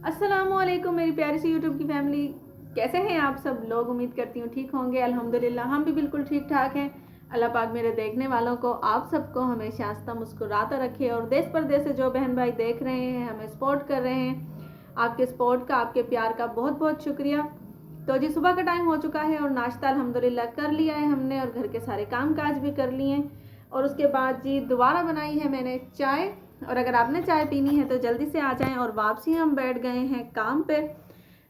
अस्सलामुअलैकुम मेरी प्यारी सी यूट्यूब की फैमिली, कैसे हैं आप सब लोग। उम्मीद करती हूँ ठीक होंगे। अल्हम्दुलिल्लाह हम भी बिल्कुल ठीक ठाक हैं। अल्लाह पाक मेरे देखने वालों को, आप सबको हमेशा हंसता मुस्कुराता रखे और देश परदेश से जो बहन भाई देख रहे हैं, हमें सपोर्ट कर रहे हैं, आपके सपोर्ट का, आपके प्यार का बहुत बहुत शुक्रिया। तो जी सुबह का टाइम हो चुका है और नाश्ता अल्हम्दुलिल्लाह कर लिया है हमने और घर के सारे काम काज भी कर लिए और उसके बाद जी दोबारा बनाई है मैंने चाय। और अगर आपने चाय पीनी है तो जल्दी से आ जाएं। और वापसी हम बैठ गए हैं काम पे,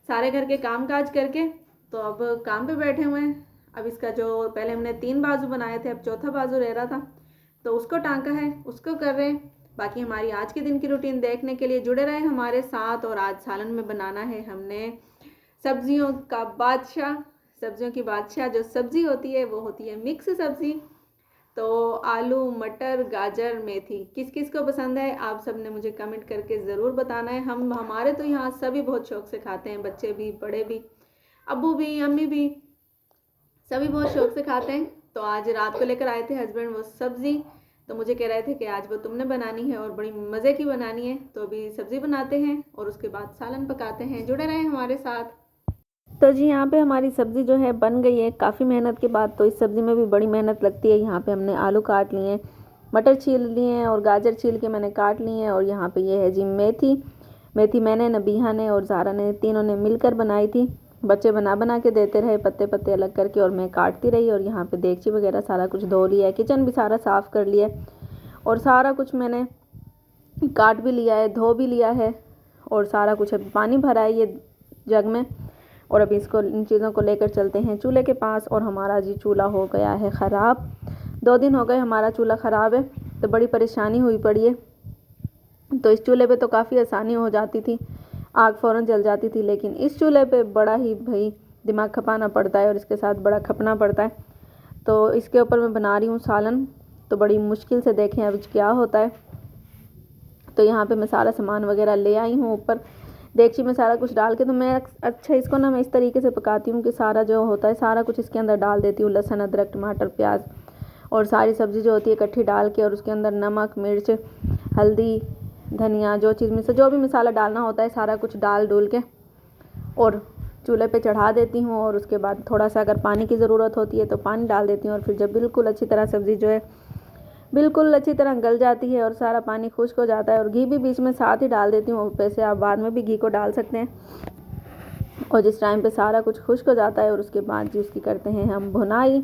सारे घर के काम काज करके। तो अब काम पे बैठे हुए हैं। अब इसका जो पहले हमने 3 बाजू बनाए थे, अब चौथा बाजू रह रहा था तो उसको टांका है, उसको कर रहे हैं। बाकी हमारी आज के दिन की रूटीन देखने के लिए जुड़े रहे हमारे साथ। और आज सालन में बनाना है हमने सब्जियों का बादशाह। सब्जियों की बादशाह जो सब्जी होती है वो होती है मिक्स सब्जी। तो आलू, मटर, गाजर, मेथी, किस किस को पसंद है आप सब ने मुझे कमेंट करके ज़रूर बताना है। हमारे तो यहाँ सभी बहुत शौक से खाते हैं, बच्चे भी, बड़े भी, अब्बू भी, अम्मी भी, सभी बहुत शौक से खाते हैं। तो आज रात को लेकर आए थे हस्बैंड वो सब्ज़ी, तो मुझे कह रहे थे कि आज वो तुमने बनानी है और बड़ी मज़े की बनानी है। तो अभी सब्ज़ी बनाते हैं और उसके बाद सालन पकाते हैं। जुड़े रहें हमारे साथ। तो जी यहाँ पे हमारी सब्ज़ी जो है बन गई है काफ़ी मेहनत के बाद। तो इस सब्ज़ी में भी बड़ी मेहनत लगती है। यहाँ पे हमने आलू काट लिए हैं, मटर छील लिए हैं और गाजर छील के मैंने काट लिए हैं। और यहाँ पे ये है जी मेथी। मेथी मैंने, नबीहा ने और ज़ारा ने, तीनों ने मिलकर बनाई थी। बच्चे बना बना के देते रहे पत्ते पत्ते अलग करके और मैं काटती रही। और यहाँ पे देगची वगैरह सारा कुछ धो लिया है, किचन भी सारा साफ़ कर लिया और सारा कुछ मैंने काट भी लिया है, धो भी लिया है और सारा कुछ अभी पानी भरा है ये जग में। और अभी इसको, इन चीज़ों को लेकर चलते हैं चूल्हे के पास। और हमारा जी चूल्हा हो गया है ख़राब, 2 दिन हो गए हमारा चूल्हा ख़राब है। तो बड़ी परेशानी हुई पड़ी है। तो इस चूल्हे पे तो काफ़ी आसानी हो जाती थी, आग फ़ौरन जल जाती थी, लेकिन इस चूल्हे पे बड़ा ही भाई दिमाग खपाना पड़ता है और इसके साथ बड़ा खपना पड़ता है। तो इसके ऊपर मैं बना रही हूँ सालन। तो बड़ी मुश्किल से देखें अब क्या होता है। तो यहाँ पे मैं सारा सामान वगैरह ले आई हूँ ऊपर देगची में सारा कुछ डाल के। तो मैं अच्छा इसको ना मैं इस तरीके से पकाती हूँ कि सारा जो होता है सारा कुछ इसके अंदर डाल देती हूँ, लहसुन, अदरक, टमाटर, प्याज और सारी सब्ज़ी जो होती है इकट्ठी डाल के। और उसके अंदर नमक, मिर्च, हल्दी, धनिया, जो चीज़ में से जो भी मसाला डालना होता है सारा कुछ डाल डूल के और चूल्हे पे चढ़ा देती हूँ। और उसके बाद थोड़ा सा अगर पानी की ज़रूरत होती है तो पानी डाल देती हूँ। और फिर जब बिल्कुल अच्छी तरह सब्ज़ी जो है बिल्कुल अच्छी तरह गल जाती है और सारा पानी खुश्क हो जाता है, और घी भी बीच में साथ ही डाल देती हूँ। वैसे आप बाद में भी घी को डाल सकते हैं। और जिस टाइम पे सारा कुछ खुश्क हो जाता है और उसके बाद जी उसकी करते हैं हम भुनाई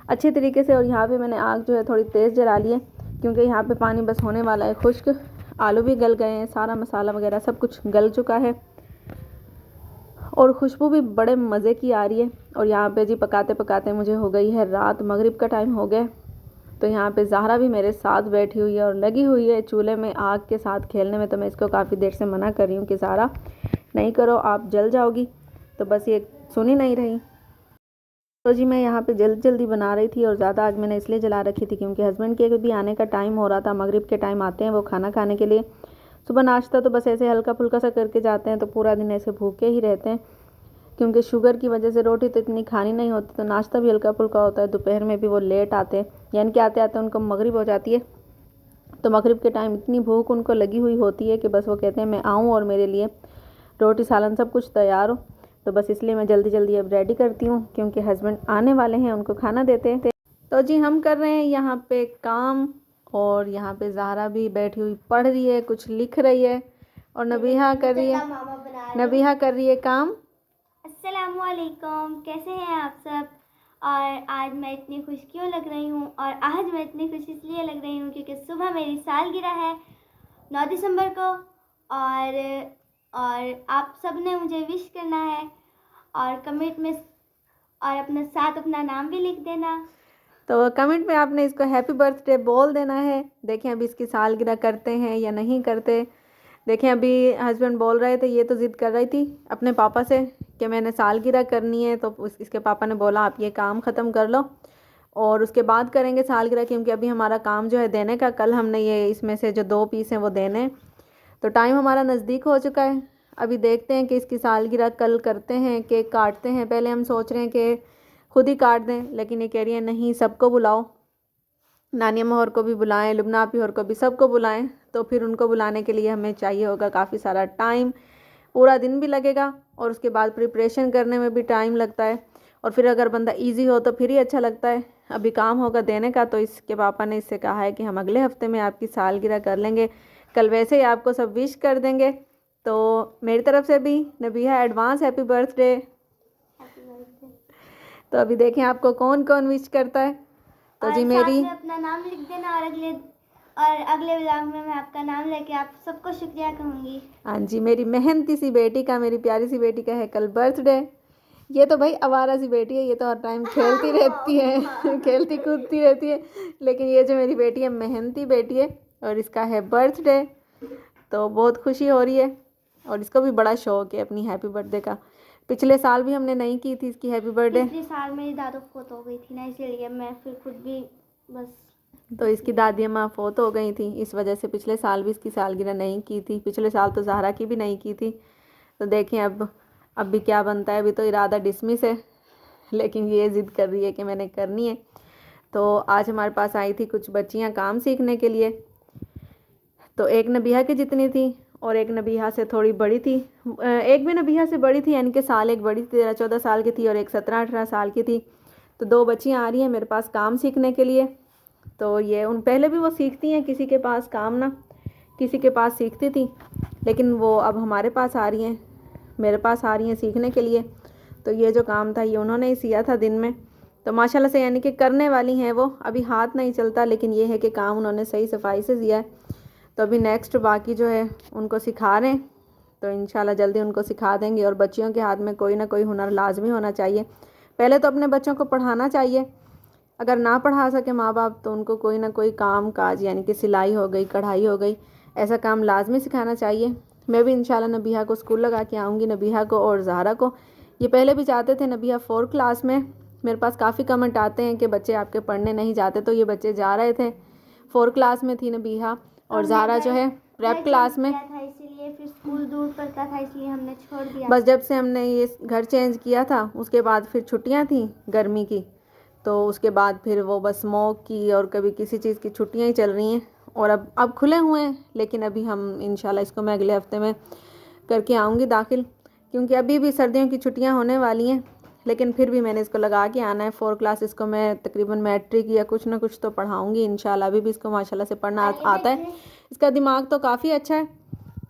अच्छे तरीके से। और यहाँ पे मैंने आग जो है थोड़ी तेज़ जला ली है क्योंकि यहाँ पे पानी बस होने वाला है खुश्क। आलू भी गल गए हैं, सारा मसाला वगैरह सब कुछ गल चुका है और खुशबू भी बड़े मज़े की आ रही है। और यहाँ पे जी पकाते पकाते मुझे हो गई है रात, मगरिब का टाइम हो गया। तो यहाँ पे ज़हरा भी मेरे साथ बैठी हुई है और लगी हुई है चूल्हे में आग के साथ खेलने में। तो मैं इसको काफ़ी देर से मना कर रही हूँ कि ज़हरा नहीं करो, आप जल जाओगी। तो बस ये सुन ही नहीं रही। तो जी मैं यहाँ पे जल्दी जल्दी बना रही थी और ज़्यादा आग मैंने इसलिए जला रखी थी क्योंकि हस्बैंड के भी आने का टाइम हो रहा था। मगरिब के टाइम आते हैं वो खाना खाने के लिए। सुबह नाश्ता तो बस ऐसे हल्का फुल्का सा करके जाते हैं, तो पूरा दिन ऐसे भूखे ही रहते हैं क्योंकि शुगर की वजह से रोटी तो इतनी खानी नहीं होती। तो नाश्ता भी हल्का फुल्का होता है। दोपहर में भी वो लेट आते हैं, यानी कि आते आते उनको मगरिब हो जाती है। तो मगरिब के टाइम इतनी भूख उनको लगी हुई होती है कि बस वो कहते हैं मैं आऊँ और मेरे लिए रोटी सालन सब कुछ तैयार हो। तो बस इसलिए मैं जल्दी जल्दी अब रेडी करती हूँ क्योंकि हस्बैंड आने वाले हैं, उनको खाना देते हैं। तो जी हम कर रहे हैं यहाँ पे काम और यहाँ पे ज़हरा भी बैठी हुई पढ़ रही है, कुछ लिख रही है और नबीहा कर रही है काम। अस्सलामुअलैकुम, कैसे हैं आप सब। और आज मैं इतनी खुश क्यों लग रही हूँ, और आज मैं इतनी खुश इसलिए लग रही हूँ क्योंकि सुबह मेरी सालगिरह है 9 दिसंबर को। और आप सब ने मुझे विश करना है और कमेंट में और अपने साथ अपना नाम भी लिख देना। तो कमेंट में आपने इसको हैप्पी बर्थडे बोल देना है। देखें अभी इसकी सालगिरह करते हैं या नहीं करते। देखें अभी हस्बैंड बोल रहे थे, ये तो ज़िद कर रही थी अपने पापा से कि मैंने सालगिरह करनी है। तो इसके पापा ने बोला आप ये काम ख़त्म कर लो और उसके बाद करेंगे सालगिरह, क्योंकि अभी हमारा काम जो है देने का, कल हमने ये इसमें से जो 2 पीस हैं वो देने। तो टाइम हमारा नज़दीक हो चुका है। अभी देखते हैं कि इसकी सालगिरह कल करते हैं, केक काटते हैं। पहले हम सोच रहे हैं कि खुद ही काट दें, लेकिन ये कह रही है नहीं सबको बुलाओ, नानिया मोहर को भी बुलाएं, लुबना आपी और को भी, सबको बुलाएं। तो फिर उनको बुलाने के लिए हमें चाहिए होगा काफ़ी सारा टाइम। पूरा दिन भी लगेगा और उसके बाद प्रिपरेशन करने में भी टाइम लगता है, और फिर अगर बंदा इजी हो तो फिर ही अच्छा लगता है। अभी काम होगा देने का, तो इसके पापा ने इससे कहा है कि हम अगले हफ्ते में आपकी सालगिरह कर लेंगे, कल वैसे ही आपको सब विश कर देंगे। तो मेरी तरफ से भी नबिहा एडवांस हैप्पी बर्थडे। तो अभी देखें आपको कौन कौन विश करता है। तो और जी साथ मेरी में अपना नाम लिख देना, और अगले व्लॉग में मैं आपका नाम लेके आप सबको शुक्रिया कहूँगी। हाँ जी, मेरी मेहनती सी बेटी का, मेरी प्यारी सी बेटी का है कल बर्थडे। ये तो भाई आवारा सी बेटी है, ये तो हर टाइम खेलती रहती है खेलती कूदती रहती है, लेकिन ये जो मेरी बेटी है मेहनती बेटी है और इसका है बर्थडे। तो बहुत खुशी हो रही है और इसको भी बड़ा शौक है अपनी हैप्पी बर्थडे का। पिछले साल भी हमने नहीं की थी इसकी हैप्पी बर्थडे। पिछले साल मेरी दादू फोत हो गई थी ना, इसीलिए मैं फिर खुद भी बस। तो इसकी दादी अम्मा फोत हो गई थी, इस वजह से पिछले साल भी इसकी सालगिरह नहीं की थी। पिछले साल तो ज़हरा की भी नहीं की थी। तो देखें अब भी क्या बनता है। अभी तो इरादा डिसमिस है, लेकिन ये ज़िद कर रही है कि मैंने करनी है। तो आज हमारे पास आई थी कुछ बच्चियाँ काम सीखने के लिए। तो एक नबिहा की जितनी थी और एक नबिहा से थोड़ी बड़ी थी, एक भी नबिहा से बड़ी थी, यानी कि साल एक बड़ी 13-14 साल की थी और एक 17-18 साल की थी। तो 2 बच्चियाँ आ रही हैं मेरे पास काम सीखने के लिए। तो ये उन पहले भी वो सीखती हैं किसी के पास काम, ना किसी के पास सीखती थी, लेकिन वो अब हमारे पास आ रही हैं, मेरे पास आ रही हैं सीखने के लिए। तो ये जो काम था ये उन्होंने ही सिया था दिन में। तो माशाल्लाह से यानी कि करने वाली हैं वो। अभी हाथ नहीं चलता, लेकिन ये है कि काम उन्होंने सही सफाई से सिया है। तो अभी नेक्स्ट बाकी जो है उनको सिखा रहे हैं, तो इंशाल्लाह जल्दी उनको सिखा देंगे। और बच्चियों के हाथ में कोई ना कोई हुनर लाजमी होना चाहिए। पहले तो अपने बच्चों को पढ़ाना चाहिए, अगर ना पढ़ा सके माँ बाप तो उनको कोई ना कोई काम काज, यानी कि सिलाई हो गई, कढ़ाई हो गई, ऐसा काम लाजमी सिखाना चाहिए। मैं भी इंशाल्लाह नबिहा को स्कूल लगा के आऊँगी, नबिहा को और ज़हरा को। ये पहले भी चाहते थे नबिहा 4 क्लास में। मेरे पास काफ़ी कमेंट आते हैं कि बच्चे आपके पढ़ने नहीं जाते, तो ये बच्चे जा रहे थे। 4 क्लास में थी नबिहा और ज़हरा जो है प्रेप क्लास में। इसीलिए फिर स्कूल दूर पड़ता था, इसलिए हमने छोड़ दिया। बस जब से हमने ये घर चेंज किया था उसके बाद फिर छुट्टियां थी गर्मी की, तो उसके बाद फिर वो बस मॉक की और कभी किसी चीज़ की छुट्टियां ही चल रही हैं। और अब खुले हुए हैं, लेकिन अभी हम इंशाल्लाह इसको मैं अगले हफ्ते में करके आऊँगी दाखिल, क्योंकि अभी भी सर्दियों की छुट्टियां होने वाली हैं। लेकिन फिर भी मैंने इसको लगा के आना है। 4 क्लास इसको मैं तकरीबन मैट्रिक या कुछ ना कुछ तो पढ़ाऊँगी इंशाल्लाह। अभी भी इसको माशाल्लाह से पढ़ना आता है, इसका दिमाग तो काफ़ी अच्छा है,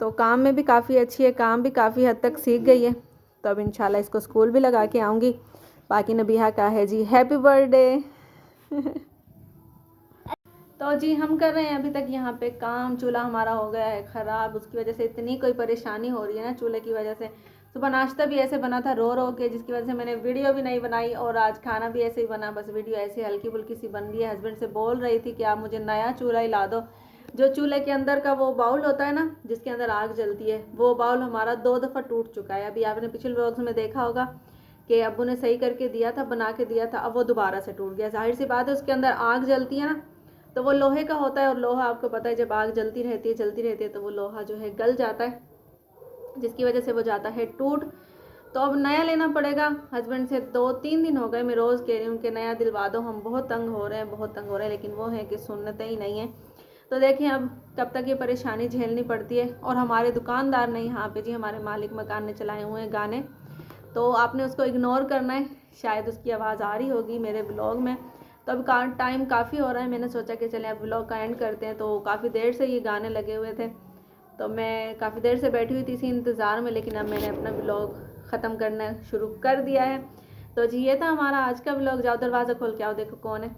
तो काम में भी काफ़ी अच्छी है, काम भी काफ़ी हद तक सीख गई है। तो अब इंशाल्लाह इसको स्कूल भी लगा के आऊँगी। बाकी नबिहा का है जी हैप्पी बर्थडे तो जी हम कर रहे हैं अभी तक यहाँ पे काम। चूल्हा हमारा हो गया है ख़राब, उसकी वजह से इतनी कोई परेशानी हो रही है ना चूल्हे की वजह से। सुबह नाश्ता भी ऐसे बना था रो रो के, जिसकी वजह से मैंने वीडियो भी नहीं बनाई, और आज खाना भी ऐसे ही बना, बस वीडियो ऐसे हल्की फुल्की सी बन रही है। हस्बैंड से बोल रही थी कि आप मुझे नया चूल्हा ही ला दो। जो चूल्हे के अंदर का वो बाउल होता है ना, जिसके अंदर आग जलती है, वो बाउल हमारा 2 दफ़ा टूट चुका है। अभी आपने पिछले व्लॉग्स में देखा होगा कि अब्बू ने सही करके दिया था, बना के दिया था, अब वो दोबारा से टूट गया। जाहिर सी बात है उसके अंदर आग जलती है ना, तो वो लोहे का होता है, और लोहा आपको पता है जब आग जलती रहती है तो वो लोहा जो है गल जाता है, जिसकी वजह से वो जाता है टूट। तो अब नया लेना पड़ेगा। हस्बैंड से 2-3 दिन हो गए मैं रोज़ कह रही हूँ कि नया दिलवा दो, हम बहुत तंग हो रहे हैं, लेकिन वो है कि सुनते ही नहीं है। तो देखें अब कब तक ये परेशानी झेलनी पड़ती है। और हमारे दुकानदार ने यहाँ पे जी, हमारे मालिक मकान ने चलाए हुए हैं गाने, तो आपने उसको इग्नोर करना है। शायद उसकी आवाज़ आ रही होगी मेरे ब्लॉग में। तो अब टाइम काफ़ी हो रहा है, मैंने सोचा कि चलें अब ब्लॉग का एंड करते हैं। तो काफ़ी देर से ये गाने लगे हुए थे, तो मैं काफ़ी देर से बैठी हुई थी इसी इंतज़ार में, लेकिन अब मैंने अपना ब्लॉग ख़त्म करना शुरू कर दिया है। तो जी ये था हमारा आज का ब्लॉग। जाओ दरवाज़ा खोल के आओ, देखो कौन है।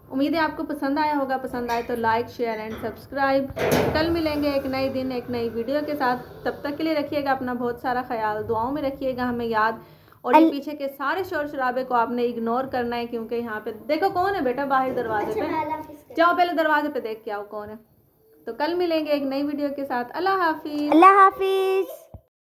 उम्मीद है आपको पसंद आया होगा, पसंद आए तो लाइक शेयर एंड सब्सक्राइब। कल मिलेंगे एक नई दिन एक नई वीडियो के साथ। तब तक के लिए रखिएगा अपना बहुत सारा ख्याल, दुआओं में रखिएगा हमें याद। और ये पीछे के सारे शोर शराबे को आपने इग्नोर करना है, क्योंकि यहाँ पे देखो कौन है बेटा बाहर दरवाजे पे। जाओ पहले दरवाजे पे देख के आओ कौन है। तो कल मिलेंगे एक नई वीडियो के साथ। अल्लाह हाफिज। अल्लाह हाफिज।